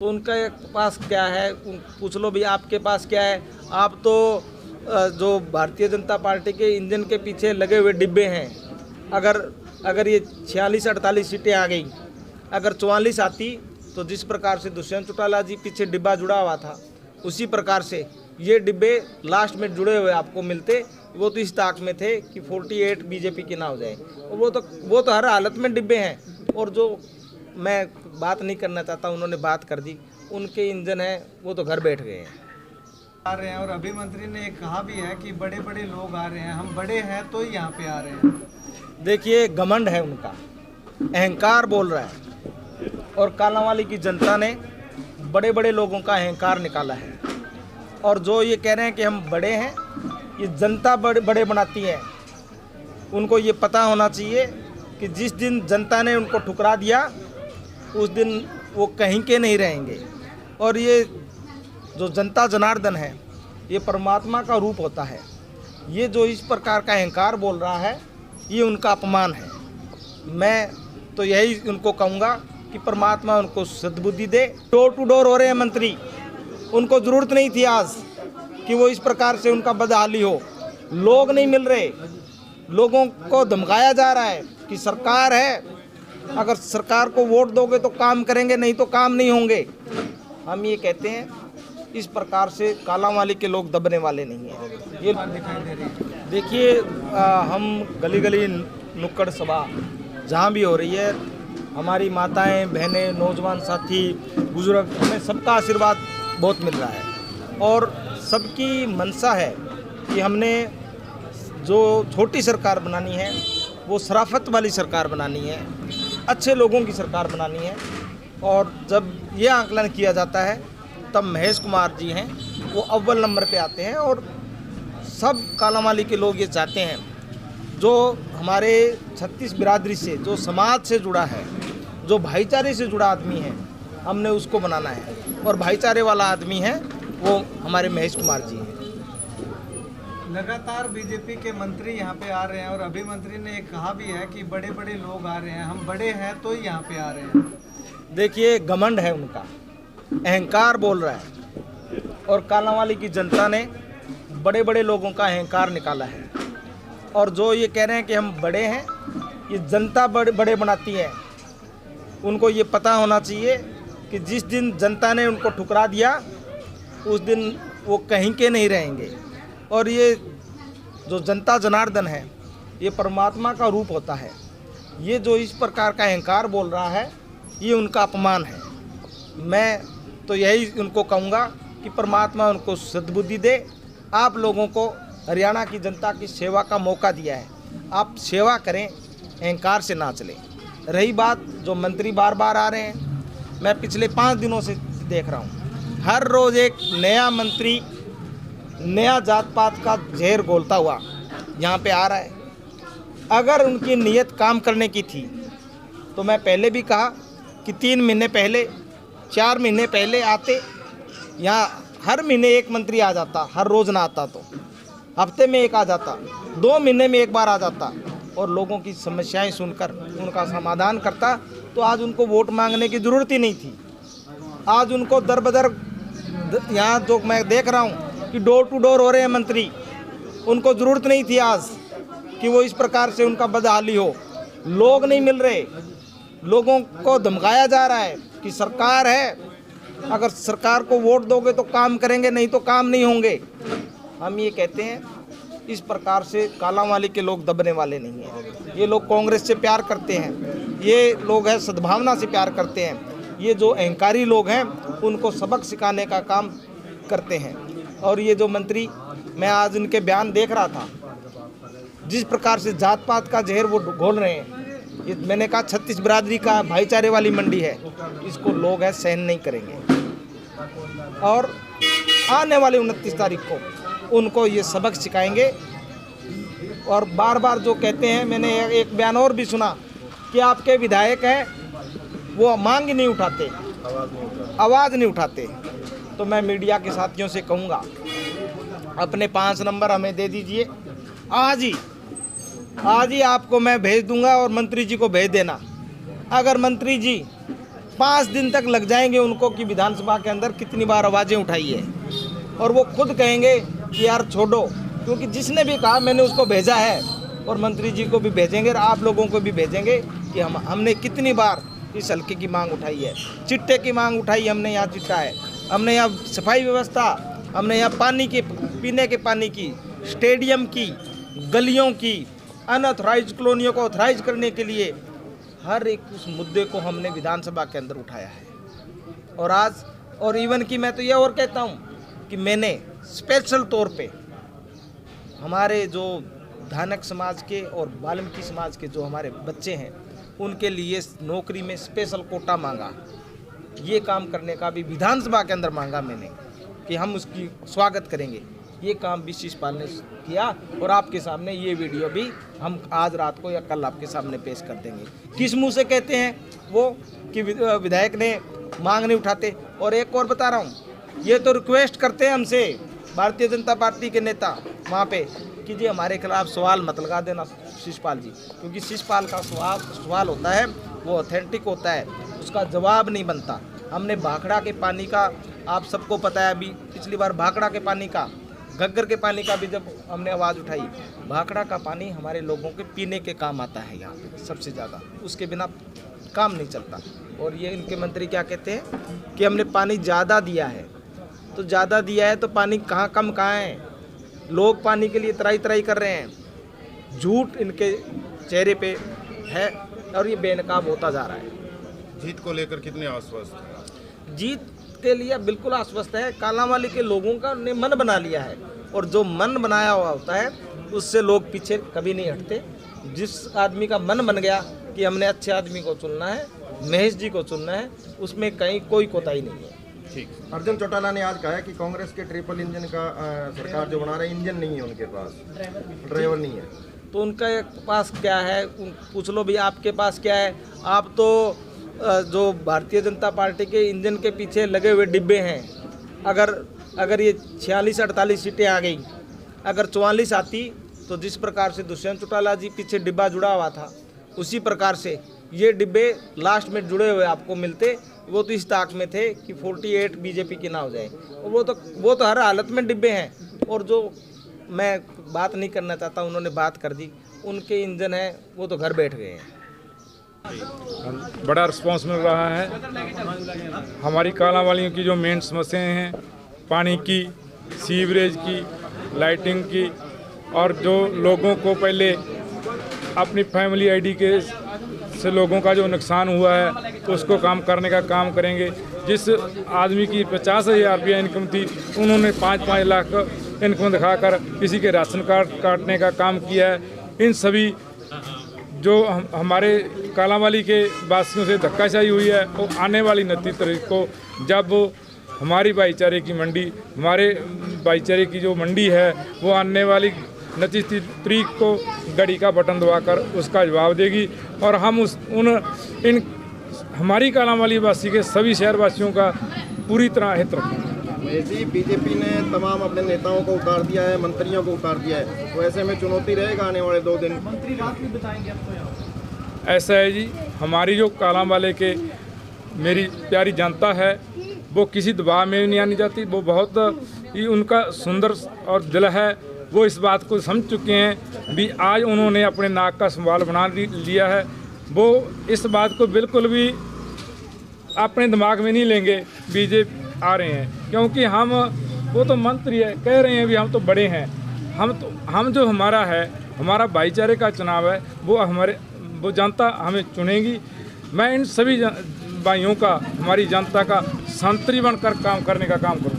तो उनका पास क्या है, पूछ लो भी आपके पास क्या है। आप तो जो भारतीय जनता पार्टी के इंजन के पीछे लगे हुए डिब्बे हैं। अगर ये 46-48 सीटें आ गई, अगर 44 आती तो जिस प्रकार से दुष्यंत चौटाला जी पीछे डिब्बा जुड़ा हुआ था, उसी प्रकार से ये डिब्बे लास्ट में जुड़े हुए आपको मिलते। वो तो इस ताक में थे कि 48 बीजेपी के ना हो जाए, और वो तो हर हालत में डिब्बे हैं। और जो मैं बात नहीं करना चाहता, उन्होंने बात कर दी, उनके इंजन हैं वो तो घर बैठ गए हैं। आ रहे हैं और अभी मंत्री ने कहा भी है कि बड़े बड़े लोग आ रहे हैं, हम बड़े हैं तो यहाँ पे आ रहे हैं। देखिए, घमंड है उनका, अहंकार बोल रहा है। और कालांवाली की जनता ने बड़े बड़े लोगों का अहंकार निकाला है। और जो ये कह रहे हैं कि हम बड़े हैं, ये जनता बड़े बनाती है। उनको ये पता होना चाहिए कि जिस दिन जनता ने उनको ठुकरा दिया, उस दिन वो कहीं के नहीं रहेंगे। और ये जो जनता जनार्दन है, ये परमात्मा का रूप होता है। ये जो इस प्रकार का अहंकार बोल रहा है, ये उनका अपमान है। मैं तो यही उनको कहूँगा कि परमात्मा उनको सद्बुद्धि दे। डोर टू डोर हो रहे हैं मंत्री, उनको ज़रूरत नहीं थी आज कि वो इस प्रकार से उनका बदहाली हो। लोग नहीं मिल रहे, लोगों को धमकाया जा रहा है कि सरकार है, अगर सरकार को वोट दोगे तो काम करेंगे, नहीं तो काम नहीं होंगे। हम ये कहते हैं, इस प्रकार से कालांवाली के लोग दबने वाले नहीं हैं। ये दिखाई दे रही है। देखिए, हम गली गली नुक्कड़ सभा जहाँ भी हो रही है, हमारी माताएं, बहनें, नौजवान साथी, बुजुर्ग, हमें सबका आशीर्वाद बहुत मिल रहा है। और सबकी मंशा है कि हमने जो छोटी सरकार बनानी है, वो शराफत वाली सरकार बनानी है, अच्छे लोगों की सरकार बनानी है। और जब ये आकलन किया जाता है, तब महेश कुमार जी हैं वो अव्वल नंबर पे आते हैं। और सब कालांवाली के लोग ये चाहते हैं, जो हमारे 36 बिरादरी से, जो समाज से जुड़ा है, जो भाईचारे से जुड़ा आदमी है, हमने उसको बनाना है। और भाईचारे वाला आदमी है वो हमारे महेश कुमार जी हैं। लगातार बीजेपी के मंत्री यहाँ पे आ रहे हैं और अभी मंत्री ने कहा भी है कि बड़े बड़े लोग आ रहे हैं, हम बड़े हैं तो यहाँ पे आ रहे हैं। देखिए, घमंड है उनका, अहंकार बोल रहा है। और कालांवाली की जनता ने बड़े बड़े लोगों का अहंकार निकाला है। और जो ये कह रहे हैं कि हम बड़े हैं, ये जनता बड़े बनाती है। उनको ये पता होना चाहिए कि जिस दिन जनता ने उनको ठुकरा दिया, उस दिन वो कहीं के नहीं रहेंगे। और ये जो जनता जनार्दन है, ये परमात्मा का रूप होता है। ये जो इस प्रकार का अहंकार बोल रहा है, ये उनका अपमान है। मैं तो यही उनको कहूँगा कि परमात्मा उनको सद्बुद्धि दे। आप लोगों को हरियाणा की जनता की सेवा का मौका दिया है, आप सेवा करें, अहंकार से ना चलें। रही बात जो मंत्री बार बार आ रहे हैं, मैं पिछले 5 दिनों से देख रहा हूँ, हर रोज़ एक नया मंत्री नया जात पात का जहर घोलता हुआ यहाँ पे आ रहा है। अगर उनकी नीयत काम करने की थी तो मैं पहले भी कहा कि 3 महीने पहले, 4 महीने पहले आते। यहाँ हर महीने एक मंत्री आ जाता, हर रोज़ ना आता तो हफ्ते में एक आ जाता, 2 महीने में एक बार आ जाता, और लोगों की समस्याएं सुनकर उनका समाधान करता, तो आज उनको वोट मांगने की ज़रूरत ही नहीं थी। आज उनको दर बदर यहाँ जो मैं देख रहा हूँ कि डोर टू डोर हो रहे हैं मंत्री, उनको ज़रूरत नहीं थी आज कि वो इस प्रकार से उनका बदहाली हो। लोग नहीं मिल रहे, लोगों को धमकाया जा रहा है कि सरकार है, अगर सरकार को वोट दोगे तो काम करेंगे, नहीं तो काम नहीं होंगे। हम ये कहते हैं, इस प्रकार से कालांवाली के लोग दबने वाले नहीं हैं। ये लोग कांग्रेस से प्यार करते हैं, ये लोग हैं सद्भावना से प्यार करते हैं। ये जो अहंकारी लोग हैं, उनको सबक सिखाने का काम करते हैं। और ये जो मंत्री, मैं आज उनके बयान देख रहा था, जिस प्रकार से जात पात का जहर वो घोल रहे हैं, ये मैंने कहा 36 बिरादरी का भाईचारे वाली मंडी है, इसको लोग हैं सहन नहीं करेंगे। और आने वाले 29 तारीख को उनको ये सबक सिखाएंगे। और बार बार जो कहते हैं, मैंने एक बयान और भी सुना कि आपके विधायक हैं वो मांग ही नहीं उठाते, आवाज़ नहीं उठाते। तो मैं मीडिया के साथियों से कहूँगा, अपने 5 नंबर हमें दे दीजिए, आज ही आपको मैं भेज दूंगा और मंत्री जी को भेज देना। अगर मंत्री जी 5 दिन तक लग जाएंगे उनको कि विधानसभा के अंदर कितनी बार आवाज़ें उठाई है, और वो खुद कहेंगे कि यार छोड़ो, क्योंकि जिसने भी कहा मैंने उसको भेजा है, और मंत्री जी को भी भेजेंगे और आप लोगों को भी भेजेंगे कि हमने कितनी बार इस हल्के की मांग उठाई है। चिट्टे की मांग उठाई, हमने यहाँ चिट्टा है, हमने यहाँ सफाई व्यवस्था, हमने यहाँ पानी की, पीने के पानी की, स्टेडियम की, गलियों की, अनऑथराइज कॉलोनियों को ऑथराइज करने के लिए हर एक उस मुद्दे को हमने विधानसभा के अंदर उठाया है। और आज और इवन कि मैं तो ये और कहता हूँ कि मैंने स्पेशल तौर पे हमारे जो धानक समाज के और वाल्मीकि समाज के जो हमारे बच्चे हैं उनके लिए नौकरी में स्पेशल कोटा मांगा। ये काम करने का भी विधानसभा के अंदर मांगा मैंने कि हम उसकी स्वागत करेंगे। ये काम भी शिषपाल ने किया, और आपके सामने ये वीडियो भी हम आज रात को या कल आपके सामने पेश कर देंगे। किस मुंह से कहते हैं वो कि विधायक ने मांग नहीं उठाते। और एक और बता रहा हूँ, ये तो रिक्वेस्ट करते हैं हमसे भारतीय जनता पार्टी के नेता वहाँ पे कि जी हमारे खिलाफ सवाल मत लगा देना शिषपाल जी, क्योंकि शिषपाल का सवाल होता है वो ऑथेंटिक होता है, उसका जवाब नहीं बनता। हमने भाखड़ा के पानी का, आप सबको पता है, अभी पिछली बार भाखड़ा के पानी का, घग्गर के पानी का भी जब हमने आवाज़ उठाई, भाखड़ा का पानी हमारे लोगों के पीने के काम आता है यहाँ पे सबसे ज़्यादा, उसके बिना काम नहीं चलता। और ये इनके मंत्री क्या कहते हैं कि हमने पानी ज़्यादा दिया है, तो ज़्यादा दिया है तो पानी कहाँ कम कहाँ है। लोग पानी के लिए तराई तराई कर रहे हैं, झूठ इनके चेहरे पे है और ये बेनकाब होता जा रहा है। जीत को लेकर कितने आश्वस्त हैं? जीत के लिए बिल्कुल आश्वस्त है। कालांवाली के लोगों का ने मन बना लिया है, और जो मन बनाया हुआ होता है उससे लोग पीछे कभी नहीं हटते। जिस आदमी का मन बन गया कि हमने अच्छे आदमी को चुनना है, महेश जी को चुनना है, उसमें कहीं कोई कोताही नहीं है। ठीक। अर्जुन चौटाला ने आज कहा है कि कांग्रेस के ट्रिपल इंजन का सरकार जो बना रहे इंजन नहीं है उनके पास, ड्राइवर नहीं है। तो उनका पास क्या है, पूछ लो भैया आपके पास क्या है। आप तो जो भारतीय जनता पार्टी के इंजन के पीछे लगे हुए डिब्बे हैं। अगर ये 46-48 सीटें आ गई, अगर 44 आती तो जिस प्रकार से दुष्यंत चौटाला जी पीछे डिब्बा जुड़ा हुआ था, उसी प्रकार से ये डिब्बे लास्ट में जुड़े हुए आपको मिलते। वो तो इस ताक में थे कि 48 बीजेपी की ना हो जाए, और वो तो हर हालत में डिब्बे हैं। और जो मैं बात नहीं करना चाहता उन्होंने बात कर दी, उनके इंजन है वो तो घर बैठ गए हैं। बड़ा रिस्पांस मिल रहा है। हमारी कालांवालियों की जो मेन समस्याएं हैं, पानी की, सीवरेज की, लाइटिंग की, और जो लोगों को पहले अपनी फैमिली आईडी के से लोगों का जो नुकसान हुआ है उसको काम करने का काम करेंगे। जिस आदमी की 50,000 रुपया इनकम थी, उन्होंने 5-5 लाख इनकम दिखाकर किसी के राशन कार्ड काटने का काम किया है। इन सभी जो हमारे कालांवाली के वासियों से धक्काशाही हुई है, वो आने वाली 29 तारीख को जब हमारी भाईचारे की मंडी, हमारे भाईचारे की जो मंडी है वो आने वाली 29 तारीख को घड़ी का बटन दबाकर उसका जवाब देगी। और हम इन हमारी कालांवाली वासी के सभी शहरवासियों का पूरी तरह हित रखेंगे। ऐसी बीजेपी ने तमाम अपने नेताओं को उतार दिया है, मंत्रियों को उतार दिया है, तो ऐसे में चुनौती रहेगा आने वाले 2 दिन। मंत्री रात भी बताएंगे अब तो यहाँ। ऐसा है जी, हमारी जो कालांवाले के मेरी प्यारी जनता है वो किसी दबाव में नहीं आनी जाती। वो बहुत ही उनका सुंदर और दिल है, वो इस बात को समझ चुके हैं भी। आज उन्होंने अपने नाक का सवाल बना लिया है। वो इस बात को बिल्कुल भी अपने दिमाग में नहीं लेंगे बीजेपी आ रहे हैं, क्योंकि वो तो मंत्री है, कह रहे हैं भी हम तो बड़े हैं। हम जो हमारा है, हमारा भाईचारे का चुनाव है, वो जनता हमें चुनेगी। मैं इन सभी भाइयों का, हमारी जनता का संतरी बनकर काम करने का काम करूँगा।